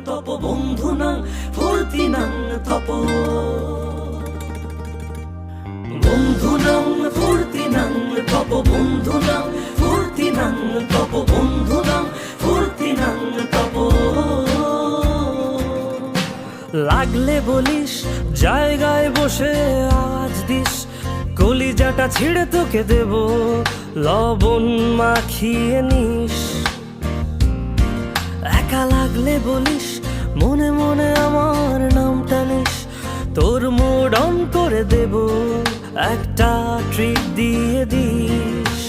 তপ বন্ধুনাং ফুর্তিনাং তপ বন্ধুনাং ফুর্তিনাং তপ বন্ধুনাং ফুর্তিনাং তপ বন্ধুনাং ফুর্তিনাং তপ লাগলে বলিস জায়গায় বসে আওয়াজ দিস কলিজাটা ছিঁড়ে তোকে দেব লবণ মাখিয়ে নিস একা লাগলে বলিস মনে মনে আমার নামটা নিস তোর মুড অন করে দেব একটা ট্রিট দিয়ে দিস